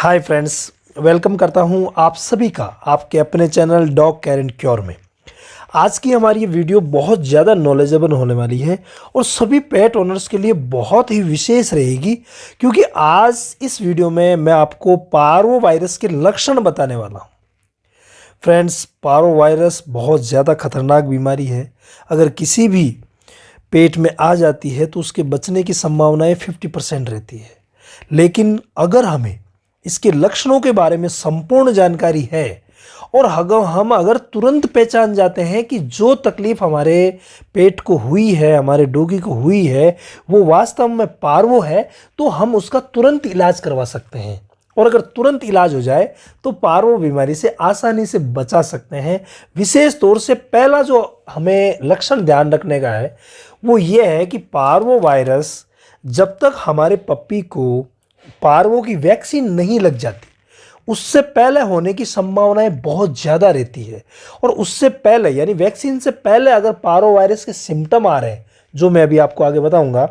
Hi friends, welcome करता हूं आप सभी का आपके अपने channel dog care and cure में। आज की हमारी ये वीडियो बहुत ज़्यादा नॉलेजेबल होने वाली है और सभी पेट ओनर्स के लिए बहुत ही विशेष रहेगी, क्योंकि आज इस वीडियो में मैं आपको पार्वो वायरस के लक्षण बताने वाला हूं। फ्रेंड्स, पार्वो वायरस बहुत ज़्यादा खतरनाक बीमारी है। अगर किसी भी पेट में आ जाती है तो उसके बचने की संभावनाएं 50% रहती है। लेकिन अगर हमें इसके लक्षणों के बारे में संपूर्ण जानकारी है और हम अगर तुरंत पहचान जाते हैं कि जो तकलीफ हमारे पेट को हुई है, हमारे डॉगी को हुई है, वो वास्तव में पार्वो है, तो हम उसका तुरंत इलाज करवा सकते हैं। और अगर तुरंत इलाज हो जाए तो पार्वो बीमारी से आसानी से बचा सकते हैं। विशेष तौर से पहला जो हमें लक्षण ध्यान रखने का है वो ये है कि पार्वो वायरस, जब तक हमारे पप्पी को पार्वो की वैक्सीन नहीं लग जाती, उससे पहले होने की संभावनाएं बहुत ज़्यादा रहती है। और उससे पहले यानी वैक्सीन से पहले अगर पार्वो वायरस के सिम्टम आ रहे हैं, जो मैं अभी आपको आगे बताऊंगा,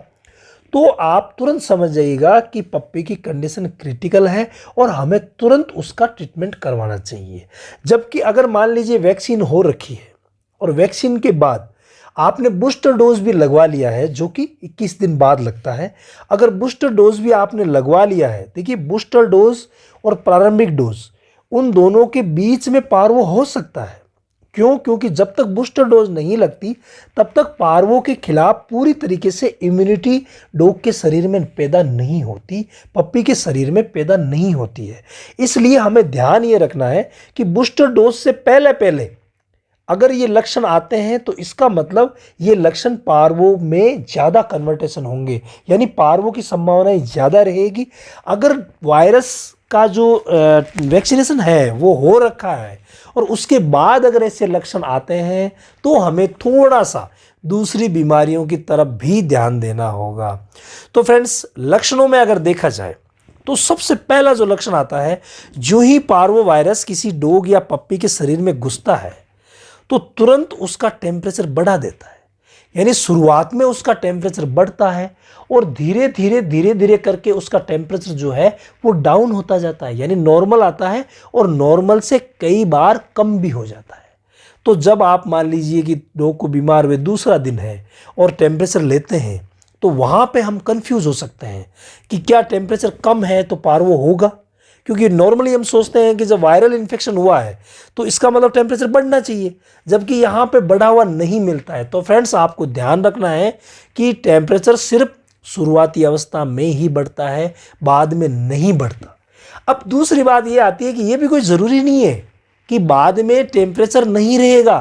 तो आप तुरंत समझ जाइएगा कि पप्पी की कंडीशन क्रिटिकल है और हमें तुरंत उसका ट्रीटमेंट करवाना चाहिए। जबकि अगर मान लीजिए वैक्सीन हो रखी है और वैक्सीन के बाद आपने बूस्टर डोज भी लगवा लिया है, जो कि 21 दिन बाद लगता है। अगर बूस्टर डोज भी आपने लगवा लिया है, देखिए बूस्टर डोज और प्रारंभिक डोज, उन दोनों के बीच में पार्वो हो सकता है। क्यों? क्योंकि जब तक बूस्टर डोज नहीं लगती तब तक पार्वो के खिलाफ पूरी तरीके से इम्यूनिटी डॉग के शरीर में पैदा नहीं होती, पप्पी के शरीर में पैदा नहीं होती है। इसलिए हमें ध्यान ये रखना है कि बूस्टर डोज से पहले पहले अगर ये लक्षण आते हैं तो इसका मतलब ये लक्षण पार्वो में ज़्यादा कन्वर्टेशन होंगे, यानी पार्वो की संभावनाएं ज़्यादा रहेगी। अगर वायरस का जो वैक्सीनेशन है वो हो रखा है और उसके बाद अगर ऐसे लक्षण आते हैं तो हमें थोड़ा सा दूसरी बीमारियों की तरफ भी ध्यान देना होगा। तो फ्रेंड्स, लक्षणों में अगर देखा जाए तो सबसे पहला जो लक्षण आता है, जो ही पार्वो वायरस किसी डॉग या पप्पी के शरीर में घुसता है तो तुरंत उसका टेम्परेचर बढ़ा देता है। यानी शुरुआत में उसका टेम्परेचर बढ़ता है और धीरे धीरे करके उसका टेम्परेचर जो है वो डाउन होता जाता है, यानी नॉर्मल आता है और नॉर्मल से कई बार कम भी हो जाता है। तो जब आप मान लीजिए कि डॉग को बीमार हुए दूसरा दिन है और टेम्परेचर लेते हैं, तो वहाँ पे हम कंफ्यूज हो सकते हैं कि क्या टेम्परेचर कम है तो पार्वो होगा, क्योंकि नॉर्मली हम सोचते हैं कि जब वायरल इन्फेक्शन हुआ है तो इसका मतलब टेम्परेचर बढ़ना चाहिए, जबकि यहाँ पे बढ़ा हुआ नहीं मिलता है। तो फ्रेंड्स, आपको ध्यान रखना है कि टेम्परेचर सिर्फ शुरुआती अवस्था में ही बढ़ता है, बाद में नहीं बढ़ता। अब दूसरी बात ये आती है कि ये भी कोई ज़रूरी नहीं है कि बाद में टेम्परेचर नहीं रहेगा।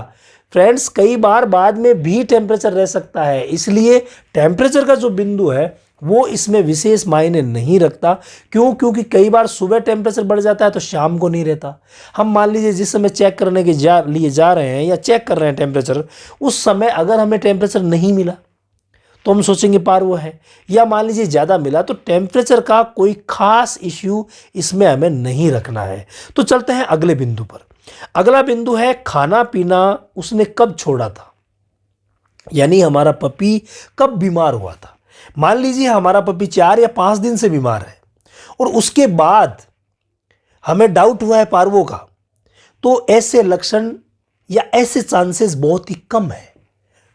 फ्रेंड्स, कई बार बाद में भी टेम्परेचर रह सकता है, इसलिए टेम्परेचर का जो बिंदु है वो इसमें विशेष मायने नहीं रखता। क्यों? क्योंकि कई बार सुबह टेम्परेचर बढ़ जाता है तो शाम को नहीं रहता। हम मान लीजिए जिस समय चेक करने के लिए जा रहे हैं या चेक कर रहे हैं टेम्परेचर, उस समय अगर हमें टेम्परेचर नहीं मिला तो हम सोचेंगे पार्वो है, या मान लीजिए ज़्यादा मिला, तो टेम्परेचर का कोई खास इश्यू इसमें हमें नहीं रखना है। तो चलते हैं अगले बिंदु पर। अगला बिंदु है खाना पीना उसने कब छोड़ा था, यानी हमारा पपी कब बीमार हुआ था। मान लीजिए हमारा पपी 4 या 5 दिन से बीमार है और उसके बाद हमें डाउट हुआ है पार्वो का, तो ऐसे लक्षण या ऐसे चांसेस बहुत ही कम है।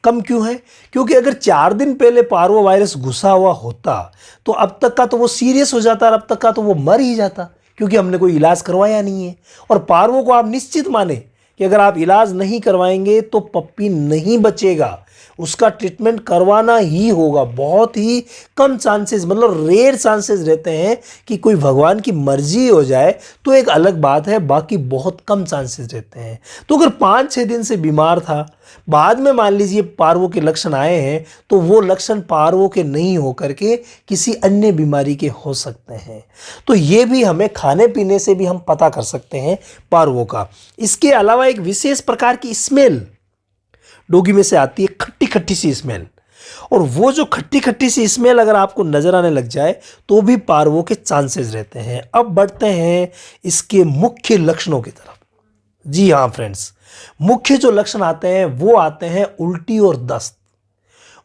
कम क्यों है? क्योंकि अगर 4 दिन पहले पार्वो वायरस घुसा हुआ होता तो अब तक का तो वो सीरियस हो जाता और अब तक का तो वो मर ही जाता, क्योंकि हमने कोई इलाज करवाया नहीं है। और पार्वो को आप निश्चित माने कि अगर आप इलाज नहीं करवाएंगे तो पप्पी नहीं बचेगा, उसका ट्रीटमेंट करवाना ही होगा। बहुत ही कम चांसेस, मतलब रेयर चांसेस रहते हैं कि कोई भगवान की मर्जी हो जाए तो एक अलग बात है, बाकी बहुत कम चांसेस रहते हैं। तो अगर 5-6 दिन से बीमार था, बाद में मान लीजिए पार्वो के लक्षण आए हैं, तो वो लक्षण पार्वो के नहीं हो करके किसी अन्य बीमारी के हो सकते हैं। तो ये भी हमें खाने पीने से भी हम पता कर सकते हैं पार्वो का। इसके अलावा एक विशेष प्रकार की स्मेल डॉगी में से आती है, खट्टी खट्टी सी स्मेल, और वो जो खट्टी खट्टी सी स्मेल अगर आपको नजर आने लग जाए तो भी पार्वो के चांसेस रहते हैं। अब बढ़ते हैं इसके मुख्य लक्षणों की तरफ। जी हाँ फ्रेंड्स, मुख्य जो लक्षण आते हैं वो आते हैं उल्टी और दस्त।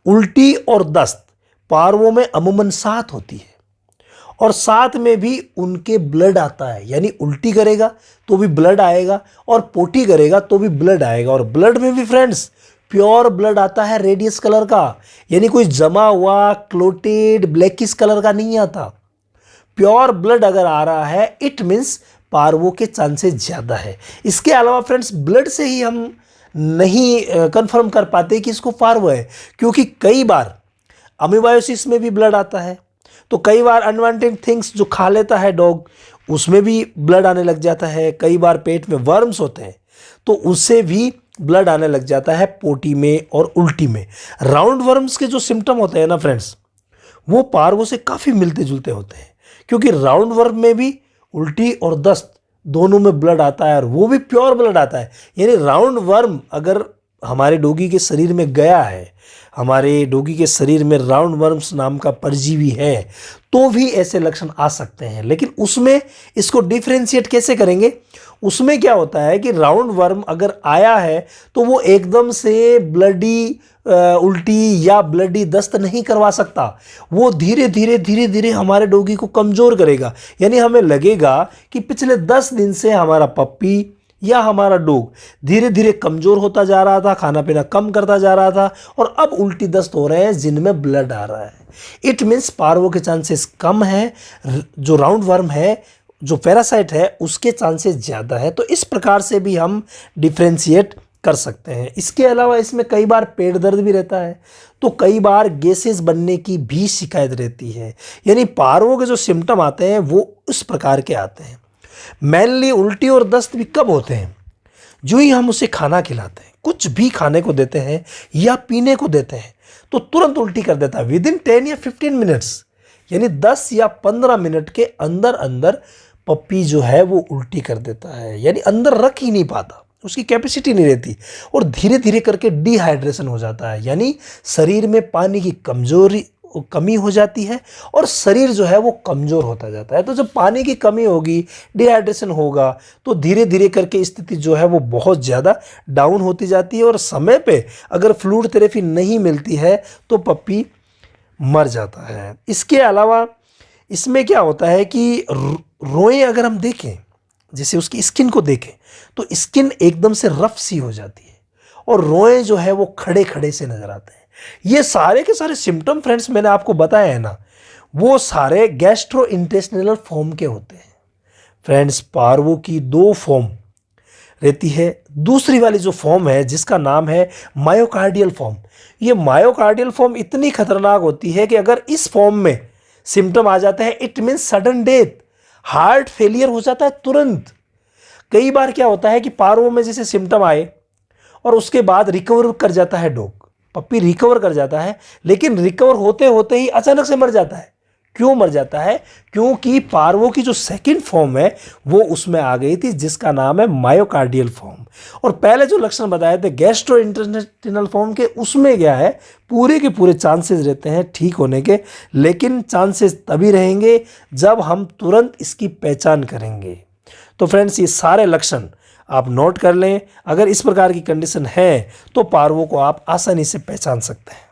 उल्टी और दस्त पार्वो में अमूमन साथ होती है और साथ में भी उनके ब्लड आता है, यानी उल्टी करेगा तो भी ब्लड आएगा और पोटी करेगा तो भी ब्लड आएगा। और ब्लड में भी फ्रेंड्स प्योर ब्लड आता है रेडियस कलर का, यानी कोई जमा हुआ क्लोटेड ब्लैकिश कलर का नहीं आता। प्योर ब्लड अगर आ रहा है इट मीन्स पार्वो के चांसेस ज़्यादा है। इसके अलावा फ्रेंड्स ब्लड से ही हम नहीं कंफर्म कर पाते कि इसको पार्वो है, क्योंकि कई बार अमीबायोसिस में भी ब्लड आता है, तो कई बार अनवांटेड थिंग्स जो खा लेता है डॉग उसमें भी ब्लड आने लग जाता है। कई बार पेट में वर्म्स होते हैं तो उससे भी ब्लड आने लग जाता है पोटी में और उल्टी में। राउंड वर्म्स के जो सिम्टम होते हैं ना फ्रेंड्स, वो पार्वो से काफ़ी मिलते जुलते होते हैं, क्योंकि राउंड वर्म में भी उल्टी और दस्त दोनों में ब्लड आता है और वो भी प्योर ब्लड आता है। यानी राउंड वर्म अगर हमारे डॉगी के शरीर में गया है, हमारे डॉगी के शरीर में राउंड वर्म्स नाम का परजीवी है, तो भी ऐसे लक्षण आ सकते हैं। लेकिन उसमें इसको डिफरेंशिएट कैसे करेंगे? उसमें क्या होता है कि राउंड वर्म अगर आया है तो वो एकदम से ब्लडी उल्टी या ब्लडी दस्त नहीं करवा सकता। वो धीरे धीरे हमारे डॉगी को कमज़ोर करेगा। यानी हमें लगेगा कि पिछले 10 दिन से हमारा पप्पी या हमारा डॉग धीरे धीरे कमज़ोर होता जा रहा था, खाना पीना कम करता जा रहा था और अब उल्टी दस्त हो रहे हैं जिनमें ब्लड आ रहा है। इट मीन्स पार्वो के चांसेस कम है, जो राउंड वर्म है, जो पैरासाइट है, उसके चांसेस ज़्यादा है। तो इस प्रकार से भी हम डिफ्रेंशिएट कर सकते हैं। इसके अलावा इसमें कई बार पेट दर्द भी रहता है, तो कई बार गैसेस बनने की भी शिकायत रहती है। यानी पार्वो के जो सिम्टम आते हैं वो इस प्रकार के आते हैं। मेनली उल्टी और दस्त भी कब होते हैं? जो ही हम उसे खाना खिलाते हैं, कुछ भी खाने को देते हैं या पीने को देते हैं तो तुरंत उल्टी कर देता है विदिन 10 या 15 मिनट्स। यानी 10 या 15 मिनट के अंदर अंदर पप्पी जो है वो उल्टी कर देता है, यानी अंदर रख ही नहीं पाता, उसकी कैपेसिटी नहीं रहती और धीरे धीरे करके डिहाइड्रेशन हो जाता है। यानी शरीर में पानी की कमी हो जाती है और शरीर जो है वो कमज़ोर होता जाता है। तो जब पानी की कमी होगी, डिहाइड्रेशन होगा, तो धीरे धीरे करके स्थिति जो है वो बहुत ज़्यादा डाउन होती जाती है और समय पे अगर फ्लूइड थेरेपी नहीं मिलती है तो पप्पी मर जाता है। इसके अलावा इसमें क्या होता है कि रोएं अगर हम देखें, जैसे उसकी स्किन को देखें तो स्किन एकदम से रफ सी हो जाती है और रोएं जो है वो खड़े खड़े से नज़र आते हैं। ये सारे के सारे सिम्टम फ्रेंड्स मैंने आपको बताया है ना, वो सारे गैस्ट्रोइंटेस्टिनल फॉर्म के होते हैं। फ्रेंड्स पार्वो की 2 फॉर्म रहती है। दूसरी वाली जो फॉर्म है जिसका नाम है मायोकार्डियल फॉर्म, ये मायोकार्डियल फॉर्म इतनी खतरनाक होती है कि अगर इस फॉर्म में सिम्टम आ जाते हैं it means sudden death, heart failure हो जाता है तुरंत। कई बार क्या होता है कि पार्वो में जैसे सिम्टम आए और उसके बाद रिकवर कर जाता है डॉग, पप्पी रिकवर कर जाता है, लेकिन रिकवर होते होते ही अचानक से मर जाता है। क्यों मर जाता है? क्योंकि पार्वो की जो सेकंड फॉर्म है वो उसमें आ गई थी जिसका नाम है मायोकार्डियल फॉर्म। और पहले जो लक्षण बताए थे गैस्ट्रोइंटेस्टिनल फॉर्म के, उसमें क्या है पूरे के पूरे चांसेस रहते हैं ठीक होने के, लेकिन चांसेस तभी रहेंगे जब हम तुरंत इसकी पहचान करेंगे। तो फ्रेंड्स ये सारे लक्षण आप नोट कर लें। अगर इस प्रकार की कंडीशन है तो पार्वो को आप आसानी से पहचान सकते हैं।